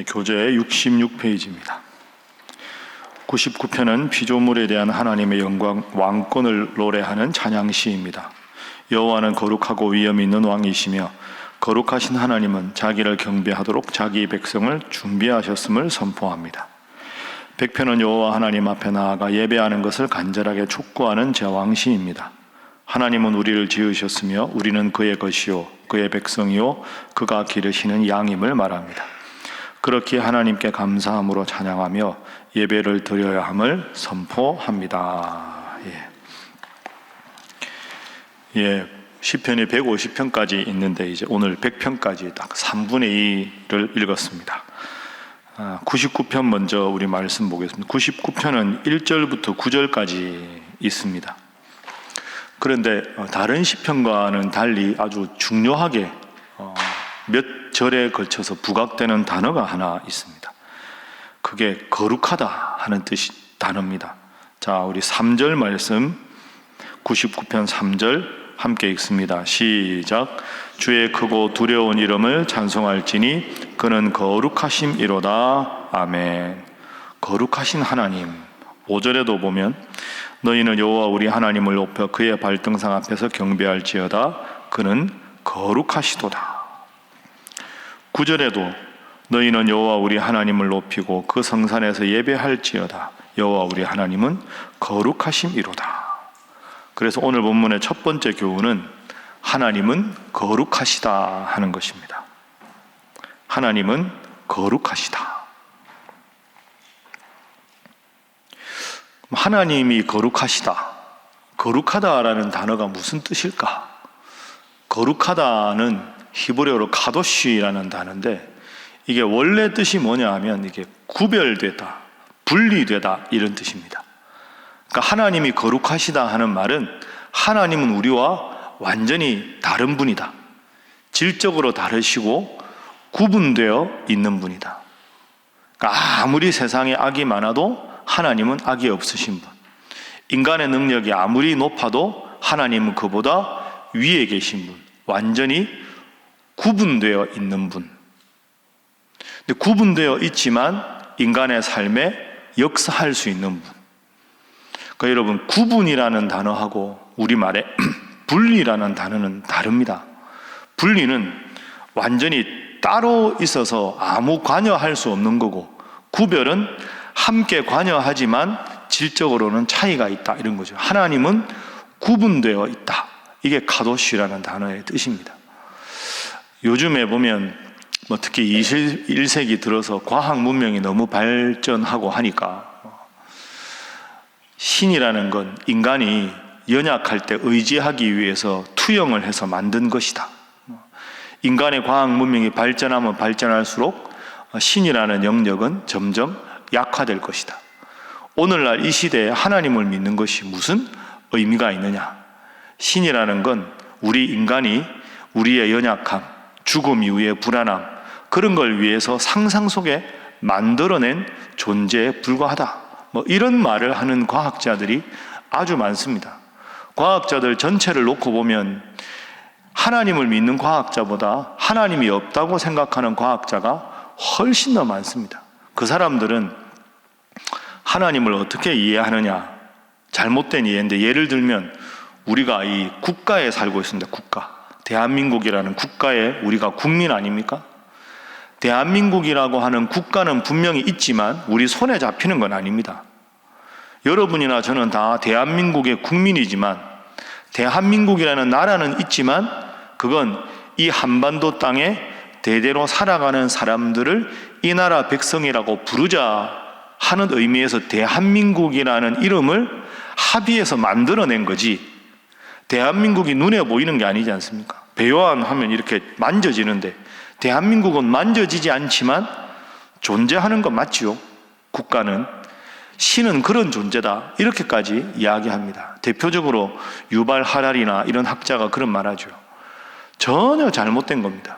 교재 66페이지입니다. 99편은 피조물에 대한 하나님의 영광, 왕권을 노래하는 찬양시입니다. 여호와는 거룩하고 위엄 있는 왕이시며 거룩하신 하나님은 자기를 경배하도록 자기 백성을 준비하셨음을 선포합니다. 100편은 여호와 하나님 앞에 나아가 예배하는 것을 간절하게 촉구하는 제왕시입니다. 하나님은 우리를 지으셨으며 우리는 그의 것이요 그의 백성이요 그가 기르시는 양임을 말합니다. 그렇게 하나님께 감사함으로 찬양하며 예배를 드려야 함을 선포합니다. 시편이 150편까지 있는데 이제 오늘 100편까지 딱 3분의 2를 읽었습니다. 99편 먼저 우리 말씀 보겠습니다. 99편은 1절부터 9절까지 있습니다. 그런데 다른 시편과는 달리 아주 중요하게 몇 절에 걸쳐서 부각되는 단어가 하나 있습니다. 그게 거룩하다 하는 단어입니다. 자, 우리 3절 말씀 99편 3절 함께 읽습니다. 시작. 주의 크고 두려운 이름을 찬송할지니 그는 거룩하심이로다. 아멘. 거룩하신 하나님. 5절에도 보면 너희는 여호와 우리 하나님을 높여 그의 발등상 앞에서 경배할지어다. 그는 거룩하시도다. 9절에도 너희는 여호와 우리 하나님을 높이고 그 성산에서 예배할지어다. 여호와 우리 하나님은 거룩하심이로다. 그래서 오늘 본문의 첫 번째 교훈은 하나님은 거룩하시다 하는 것입니다. 하나님은 거룩하시다. 하나님이 거룩하시다. 거룩하다라는 단어가 무슨 뜻일까? 거룩하다는 히브리어로 카도시라는 단어인데 이게 원래 뜻이 뭐냐 하면 이게 구별되다, 분리되다 이런 뜻입니다. 그러니까 하나님이 거룩하시다 하는 말은 하나님은 우리와 완전히 다른 분이다. 질적으로 다르시고 구분되어 있는 분이다. 그러니까 아무리 세상에 악이 많아도 하나님은 악이 없으신 분. 인간의 능력이 아무리 높아도 하나님은 그보다 위에 계신 분. 완전히 구분되어 있는 분. 근데 구분되어 있지만 인간의 삶에 역사할 수 있는 분. 그러니까 여러분, 구분이라는 단어하고 우리말에 분리라는 단어는 다릅니다. 분리는 완전히 따로 있어서 아무 관여할 수 없는 거고, 구별은 함께 관여하지만 질적으로는 차이가 있다 이런 거죠. 하나님은 구분되어 있다. 이게 카도시라는 단어의 뜻입니다. 요즘에 보면 특히 21세기 들어서 과학 문명이 너무 발전하고 하니까 신이라는 건 인간이 연약할 때 의지하기 위해서 투영을 해서 만든 것이다. 인간의 과학 문명이 발전하면 발전할수록 신이라는 영역은 점점 약화될 것이다. 오늘날 이 시대에 하나님을 믿는 것이 무슨 의미가 있느냐? 신이라는 건 우리 인간이 우리의 연약함, 죽음 이후의 불안함, 그런 걸 위해서 상상 속에 만들어낸 존재에 불과하다. 이런 말을 하는 과학자들이 아주 많습니다. 과학자들 전체를 놓고 보면 하나님을 믿는 과학자보다 하나님이 없다고 생각하는 과학자가 훨씬 더 많습니다. 그 사람들은 하나님을 어떻게 이해하느냐? 잘못된 이해인데, 예를 들면 우리가 이 국가에 살고 있습니다. 국가. 대한민국이라는 국가에 우리가 국민 아닙니까? 대한민국이라고 하는 국가는 분명히 있지만 우리 손에 잡히는 건 아닙니다. 여러분이나 저는 다 대한민국의 국민이지만 대한민국이라는 나라는 있지만 그건 이 한반도 땅에 대대로 살아가는 사람들을 이 나라 백성이라고 부르자 하는 의미에서 대한민국이라는 이름을 합의해서 만들어낸 거지, 대한민국이 눈에 보이는 게 아니지 않습니까? 배요한 하면 이렇게 만져지는데 대한민국은 만져지지 않지만 존재하는 건 맞지요. 국가는. 신은 그런 존재다. 이렇게까지 이야기합니다. 대표적으로 유발 하랄이나 이런 학자가 그런 말하죠. 전혀 잘못된 겁니다.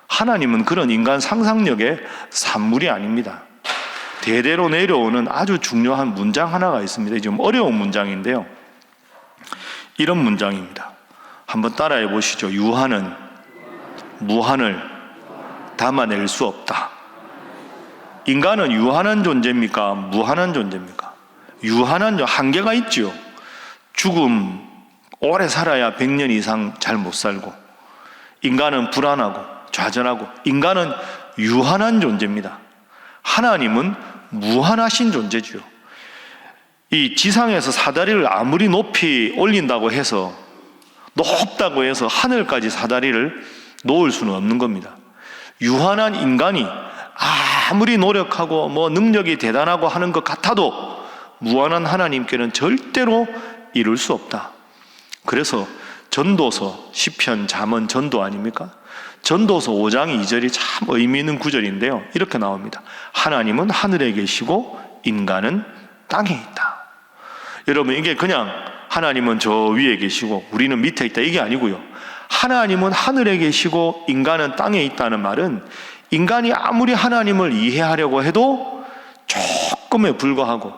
하나님은 그런 인간 상상력의 산물이 아닙니다. 대대로 내려오는 아주 중요한 문장 하나가 있습니다. 좀 어려운 문장인데요. 이런 문장입니다. 한번 따라해 보시죠. 유한은 무한을 담아낼 수 없다. 인간은 유한한 존재입니까? 무한한 존재입니까? 한계가 있죠. 죽음, 오래 살아야 100년 이상 잘 못 살고, 인간은 불안하고 좌절하고, 인간은 유한한 존재입니다. 하나님은 무한하신 존재죠. 이 지상에서 사다리를 아무리 높이 올린다고 해서, 높다고 해서 하늘까지 사다리를 놓을 수는 없는 겁니다. 유한한 인간이 아무리 노력하고 능력이 대단하고 하는 것 같아도 무한한 하나님께는 절대로 이룰 수 없다. 그래서 전도서, 시편, 잠언 전도 아닙니까? 전도서 5장 2절이 참 의미 있는 구절인데요. 이렇게 나옵니다. 하나님은 하늘에 계시고 인간은 땅에 있다. 여러분, 이게 그냥 하나님은 저 위에 계시고 우리는 밑에 있다, 이게 아니고요. 하나님은 하늘에 계시고 인간은 땅에 있다는 말은, 인간이 아무리 하나님을 이해하려고 해도 조금에 불과하고,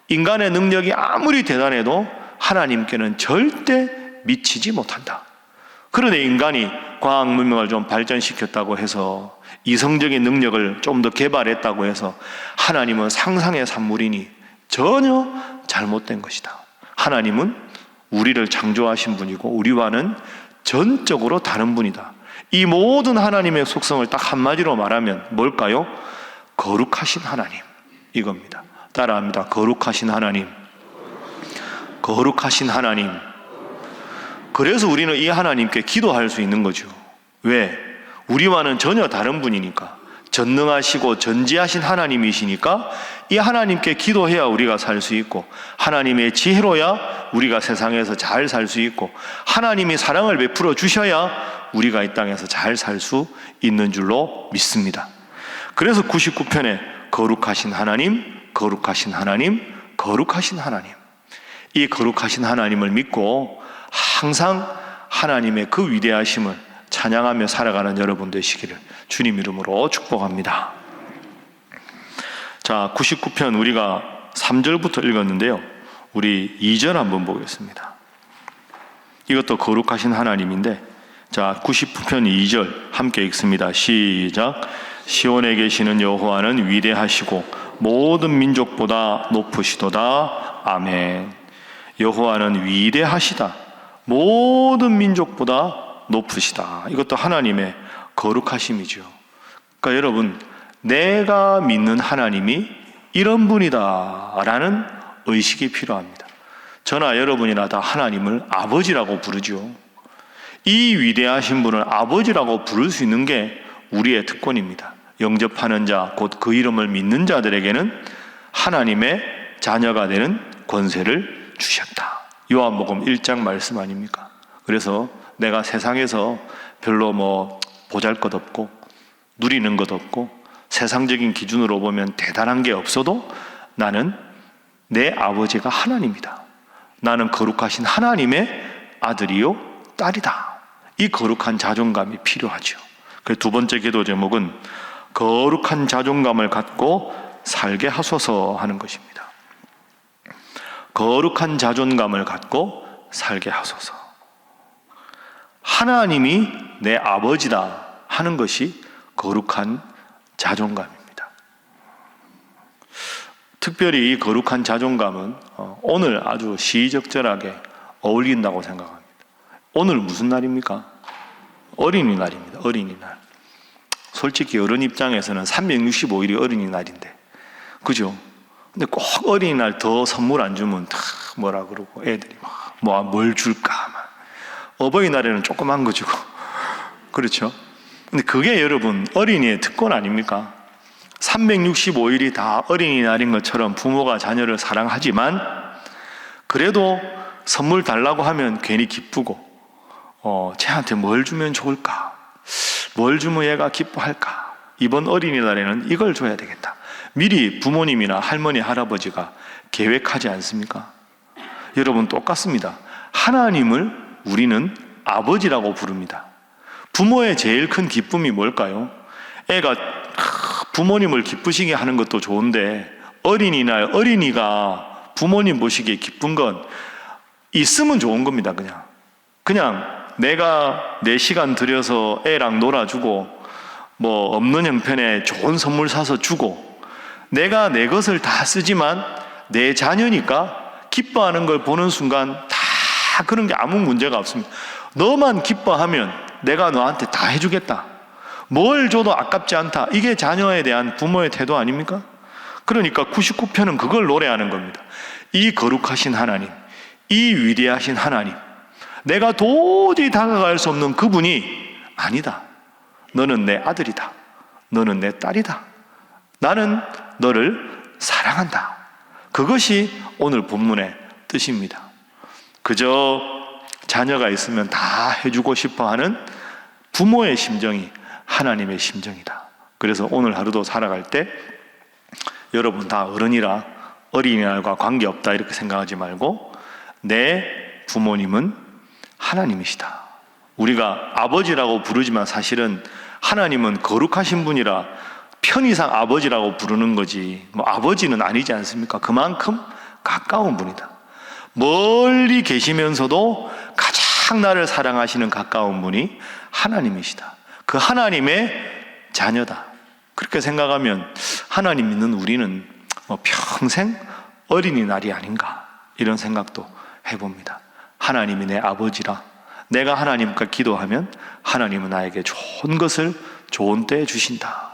인간의 능력이 아무리 대단해도 하나님께는 절대 미치지 못한다. 그런데 인간이 과학 문명을 좀 발전시켰다고 해서, 이성적인 능력을 좀 더 개발했다고 해서 하나님은 상상의 산물이니 전혀 잘못된 것이다. 하나님은 우리를 창조하신 분이고 우리와는 전적으로 다른 분이다. 이 모든 하나님의 속성을 딱 한마디로 말하면 뭘까요? 거룩하신 하나님, 이겁니다. 따라합니다. 거룩하신 하나님. 거룩하신 하나님. 그래서 우리는 이 하나님께 기도할 수 있는 거죠. 왜? 우리와는 전혀 다른 분이니까. 전능하시고 전지하신 하나님이시니까 이 하나님께 기도해야 우리가 살 수 있고, 하나님의 지혜로야 우리가 세상에서 잘 살 수 있고, 하나님이 사랑을 베풀어 주셔야 우리가 이 땅에서 잘 살 수 있는 줄로 믿습니다. 그래서 99편에 거룩하신 하나님, 거룩하신 하나님, 거룩하신 하나님, 이 거룩하신 하나님을 믿고 항상 하나님의 그 위대하심을 찬양하며 살아가는 여러분 되시기를 주님 이름으로 축복합니다. 자, 99편 우리가 3절부터 읽었는데요. 우리 2절 한번 보겠습니다. 이것도 거룩하신 하나님인데, 자, 99편 2절 함께 읽습니다. 시작. 시온에 계시는 여호와는 위대하시고 모든 민족보다 높으시도다. 아멘. 여호와는 위대하시다. 모든 민족보다 높으시다. 이것도 하나님의 거룩하심이죠. 그러니까 여러분, 내가 믿는 하나님이 이런 분이다 라는 의식이 필요합니다. 저나 여러분이나 다 하나님을 아버지라고 부르죠. 이 위대하신 분을 아버지라고 부를 수 있는 게 우리의 특권입니다. 영접하는 자, 곧 그 이름을 믿는 자들에게는 하나님의 자녀가 되는 권세를 주셨다. 요한복음 1장 말씀 아닙니까? 그래서 내가 세상에서 별로 보잘것없고 누리는 것 없고 세상적인 기준으로 보면 대단한 게 없어도 나는 내 아버지가 하나님이다. 나는 거룩하신 하나님의 아들이요 딸이다. 이 거룩한 자존감이 필요하죠. 그래서 두 번째 기도 제목은 거룩한 자존감을 갖고 살게 하소서 하는 것입니다. 거룩한 자존감을 갖고 살게 하소서. 하나님이 내 아버지다 하는 것이 거룩한 자존감입니다. 특별히 이 거룩한 자존감은 오늘 아주 시의적절하게 어울린다고 생각합니다. 오늘 무슨 날입니까? 어린이날입니다. 어린이날. 솔직히 어른 입장에서는 365일이 어린이날인데, 그죠? 근데 꼭 어린이날 더 선물 안 주면 다 뭐라 그러고 애들이 뭘 줄까? 어버이날에는 조그만 거 주고, 그렇죠? 근데 그게 여러분 어린이의 특권 아닙니까? 365일이 다 어린이날인 것처럼 부모가 자녀를 사랑하지만, 그래도 선물 달라고 하면 괜히 기쁘고, 쟤한테 뭘 주면 좋을까? 뭘 주면 얘가 기뻐할까? 이번 어린이날에는 이걸 줘야 되겠다. 미리 부모님이나 할머니, 할아버지가 계획하지 않습니까? 여러분 똑같습니다. 하나님을 우리는 아버지라고 부릅니다. 부모의 제일 큰 기쁨이 뭘까요? 애가 부모님을 기쁘시게 하는 것도 좋은데, 어린이날 어린이가 부모님 보시기에 기쁜 건 있으면 좋은 겁니다. 그냥 내가 내 시간 들여서 애랑 놀아주고 없는 형편에 좋은 선물 사서 주고, 내가 내 것을 다 쓰지만 내 자녀니까 기뻐하는 걸 보는 순간 다 그런 게 아무 문제가 없습니다. 너만 기뻐하면 내가 너한테 다 해주겠다. 뭘 줘도 아깝지 않다. 이게 자녀에 대한 부모의 태도 아닙니까? 그러니까 99편은 그걸 노래하는 겁니다. 이 거룩하신 하나님, 이 위대하신 하나님, 내가 도저히 다가갈 수 없는 그분이 아니다. 너는 내 아들이다. 너는 내 딸이다. 나는 너를 사랑한다. 그것이 오늘 본문의 뜻입니다. 그저 자녀가 있으면 다 해주고 싶어하는 부모의 심정이 하나님의 심정이다. 그래서 오늘 하루도 살아갈 때 여러분 다 어른이라 어린이날과 관계없다 이렇게 생각하지 말고 내 부모님은 하나님이시다. 우리가 아버지라고 부르지만 사실은 하나님은 거룩하신 분이라 편의상 아버지라고 부르는 거지 아버지는 아니지 않습니까? 그만큼 가까운 분이다. 멀리 계시면서도 가장 나를 사랑하시는 가까운 분이 하나님이시다. 그 하나님의 자녀다. 그렇게 생각하면 하나님 믿는 우리는 평생 어린이날이 아닌가 이런 생각도 해봅니다. 하나님이 내 아버지라 내가 하나님과 기도하면 하나님은 나에게 좋은 것을 좋은 때에 주신다.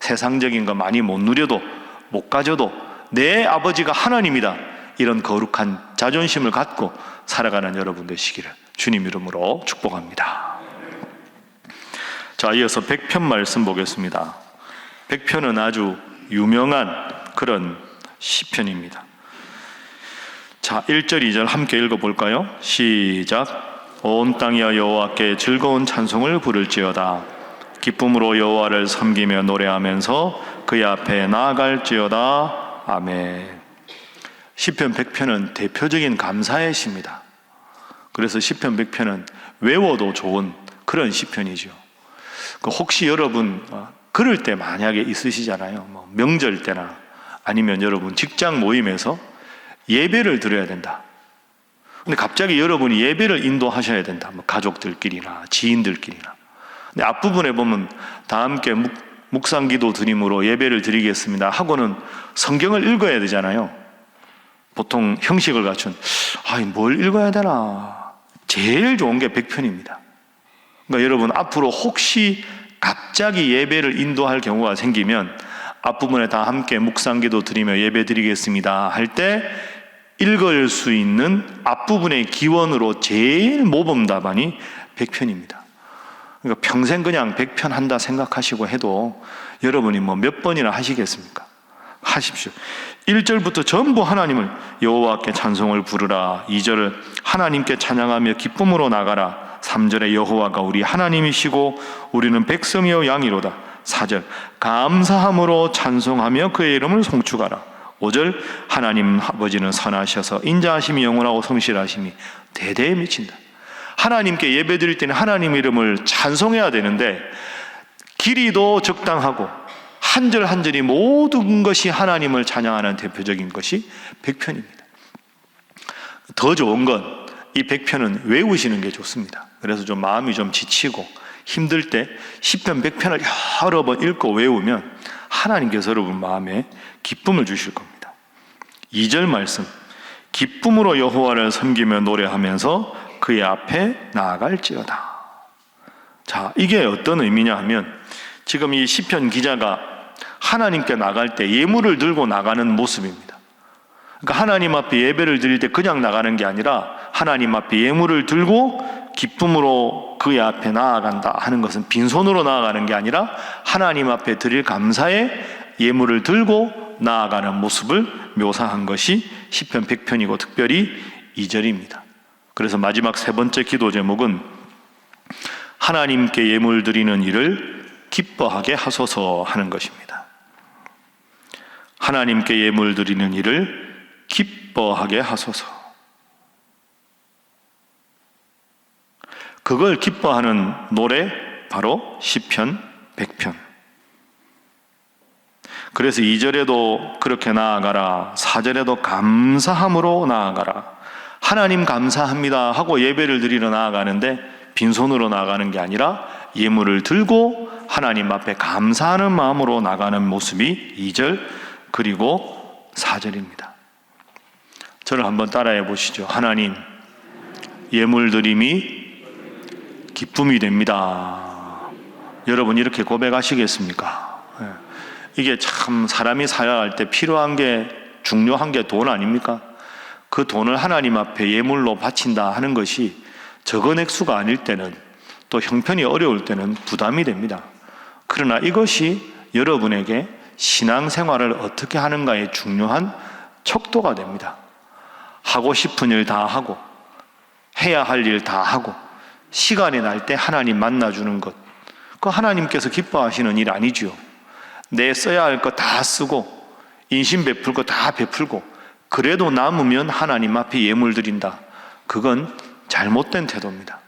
세상적인 거 많이 못 누려도 못 가져도 내 아버지가 하나님이다. 이런 거룩한 자존심을 갖고 살아가는 여러분 되시기를 주님 이름으로 축복합니다. 자, 이어서 100편 말씀 보겠습니다. 100편은 아주 유명한 그런 시편입니다. 자, 1절, 2절 함께 읽어볼까요? 시작. 온 땅이여 여호와께 즐거운 찬송을 부를지어다. 기쁨으로 여호와를 섬기며 노래하면서 그의 앞에 나아갈지어다. 아멘. 시편 100편은 대표적인 감사의 시입니다. 그래서 시편 100편은 외워도 좋은 그런 시편이죠. 혹시 여러분 그럴 때 만약에 있으시잖아요. 명절 때나 아니면 여러분 직장 모임에서 예배를 드려야 된다. 근데 갑자기 여러분이 예배를 인도하셔야 된다. 가족들끼리나 지인들끼리나. 근데 앞부분에 보면 다 함께 묵상기도 드림으로 예배를 드리겠습니다 하고는 성경을 읽어야 되잖아요. 보통 형식을 갖춘 뭘 읽어야 되나. 제일 좋은 게 100편입니다. 그러니까 여러분 앞으로 혹시 갑자기 예배를 인도할 경우가 생기면 앞부분에 다 함께 묵상기도 드리며 예배 드리겠습니다 할 때 읽을 수 있는 앞부분의 기원으로 제일 모범 답안이 100편입니다. 그러니까 평생 그냥 100편 한다 생각하시고 해도 여러분이 몇 번이나 하시겠습니까? 하십시오. 1절부터 전부 하나님을 여호와께 찬송을 부르라. 2절을 하나님께 찬양하며 기쁨으로 나가라. 3절에 여호와가 우리 하나님이시고 우리는 백성이요 양이로다. 4절 감사함으로 찬송하며 그의 이름을 송축하라. 5절 하나님 아버지는 선하셔서 인자하심이 영원하고 성실하심이 대대에 미친다. 하나님께 예배 드릴 때는 하나님 이름을 찬송해야 되는데 길이도 적당하고 한 절 한 절이 모든 것이 하나님을 찬양하는 대표적인 것이 100편입니다. 더 좋은 건 이 100편은 외우시는 게 좋습니다. 그래서 좀 마음이 좀 지치고 힘들 때 시편 100편을 여러 번 읽고 외우면 하나님께서 여러분 마음에 기쁨을 주실 겁니다. 2절 말씀 기쁨으로 여호와를 섬기며 노래하면서 그의 앞에 나아갈지어다. 자, 이게 어떤 의미냐 하면 지금 이 시편 기자가 하나님께 나갈 때 예물을 들고 나가는 모습입니다. 그러니까 하나님 앞에 예배를 드릴 때 그냥 나가는 게 아니라 하나님 앞에 예물을 들고 기쁨으로 그의 앞에 나아간다 하는 것은 빈손으로 나아가는 게 아니라 하나님 앞에 드릴 감사의 예물을 들고 나아가는 모습을 묘사한 것이 시편 100편이고 특별히 2절입니다. 그래서 마지막 세 번째 기도 제목은 하나님께 예물 드리는 일을 기뻐하게 하소서 하는 것입니다. 하나님께 예물 드리는 일을 기뻐하게 하소서. 그걸 기뻐하는 노래 바로 시편 100편. 그래서 2절에도 그렇게 나아가라. 4절에도 감사함으로 나아가라. 하나님 감사합니다 하고 예배를 드리러 나아가는데 빈손으로 나아가는 게 아니라 예물을 들고 하나님 앞에 감사하는 마음으로 나가는 모습이 2절 그리고 4절입니다. 저를 한번 따라해 보시죠. 하나님, 예물드림이 기쁨이 됩니다. 여러분 이렇게 고백하시겠습니까? 이게 참 사람이 살아갈 때 필요한 게, 중요한 게 돈 아닙니까? 그 돈을 하나님 앞에 예물로 바친다 하는 것이 적은 액수가 아닐 때는, 또 형편이 어려울 때는 부담이 됩니다. 그러나 이것이 여러분에게 신앙생활을 어떻게 하는가의 중요한 척도가 됩니다. 하고 싶은 일 다 하고, 해야 할 일 다 하고, 시간이 날 때 하나님 만나주는 것, 그 하나님께서 기뻐하시는 일 아니지요. 내 써야 할 것 다 쓰고, 인신 베풀 거 다 베풀고, 그래도 남으면 하나님 앞에 예물 드린다. 그건 잘못된 태도입니다.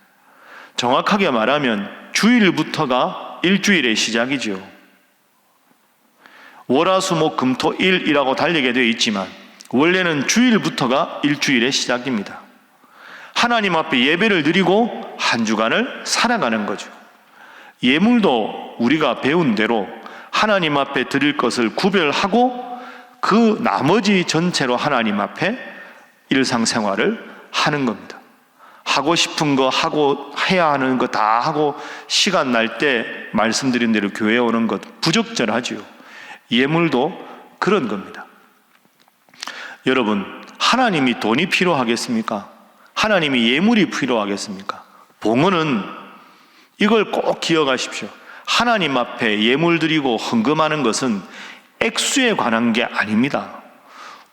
정확하게 말하면 주일부터가 일주일의 시작이지요. 월화수목금토일이라고 달리게 되어 있지만 원래는 주일부터가 일주일의 시작입니다. 하나님 앞에 예배를 드리고 한 주간을 살아가는 거죠. 예물도 우리가 배운 대로 하나님 앞에 드릴 것을 구별하고 그 나머지 전체로 하나님 앞에 일상생활을 하는 겁니다. 하고 싶은 거 하고, 해야 하는 거 다 하고, 시간 날 때 말씀드린 대로 교회에 오는 것 부적절하지요. 예물도 그런 겁니다. 여러분, 하나님이 돈이 필요하겠습니까? 하나님이 예물이 필요하겠습니까? 봉헌은 이걸 꼭 기억하십시오. 하나님 앞에 예물 드리고 헌금하는 것은 액수에 관한 게 아닙니다.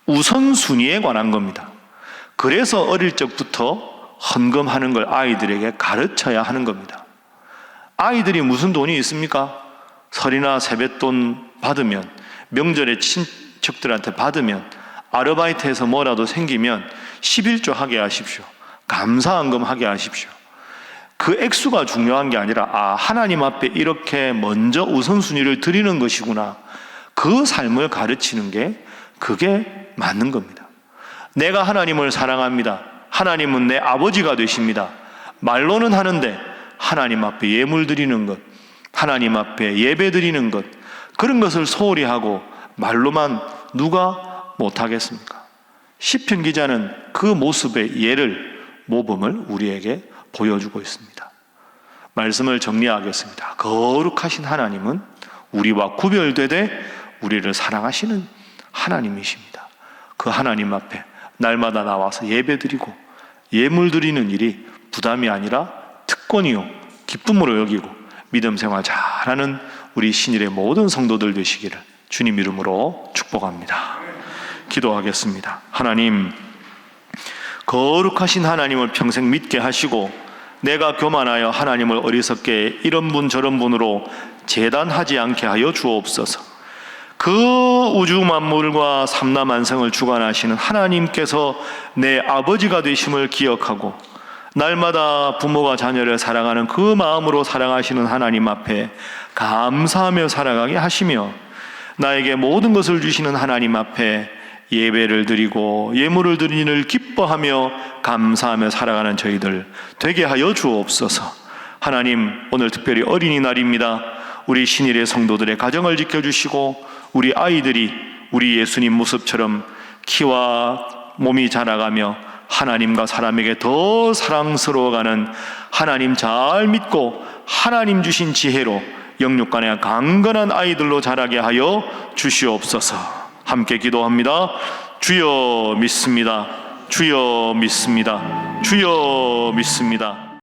우선순위에 관한 겁니다. 그래서 어릴 적부터 헌금하는 걸 아이들에게 가르쳐야 하는 겁니다. 아이들이 무슨 돈이 있습니까? 설이나 세뱃돈 받으면, 명절에 친척들한테 받으면, 아르바이트해서 뭐라도 생기면 11조 하게 하십시오. 감사헌금 하게 하십시오. 그 액수가 중요한 게 아니라 하나님 앞에 이렇게 먼저 우선순위를 드리는 것이구나, 그 삶을 가르치는 게 그게 맞는 겁니다. 내가 하나님을 사랑합니다. 하나님은 내 아버지가 되십니다. 말로는 하는데 하나님 앞에 예물 드리는 것, 하나님 앞에 예배 드리는 것, 그런 것을 소홀히 하고 말로만 누가 못하겠습니까? 시편 기자는 그 모습의 예를, 모범을 우리에게 보여주고 있습니다. 말씀을 정리하겠습니다. 거룩하신 하나님은 우리와 구별되되 우리를 사랑하시는 하나님이십니다. 그 하나님 앞에 날마다 나와서 예배드리고 예물 드리는 일이 부담이 아니라 특권이요 기쁨으로 여기고 믿음 생활 잘하는 우리 신일의 모든 성도들 되시기를 주님 이름으로 축복합니다. 기도하겠습니다. 하나님, 거룩하신 하나님을 평생 믿게 하시고 내가 교만하여 하나님을 어리석게 이런 분 저런 분으로 재단하지 않게 하여 주옵소서. 그 우주 만물과 삼라만성을 주관하시는 하나님께서 내 아버지가 되심을 기억하고 날마다 부모가 자녀를 사랑하는 그 마음으로 사랑하시는 하나님 앞에 감사하며 살아가게 하시며 나에게 모든 것을 주시는 하나님 앞에 예배를 드리고 예물을 드리는 일을 기뻐하며 감사하며 살아가는 저희들 되게 하여 주옵소서. 하나님, 오늘 특별히 어린이날입니다. 우리 신일의 성도들의 가정을 지켜주시고 우리 아이들이 우리 예수님 모습처럼 키와 몸이 자라가며 하나님과 사람에게 더 사랑스러워가는 하나님 잘 믿고 하나님 주신 지혜로 영육간의 강건한 아이들로 자라게 하여 주시옵소서. 함께 기도합니다. 주여 믿습니다. 주여 믿습니다. 주여 믿습니다.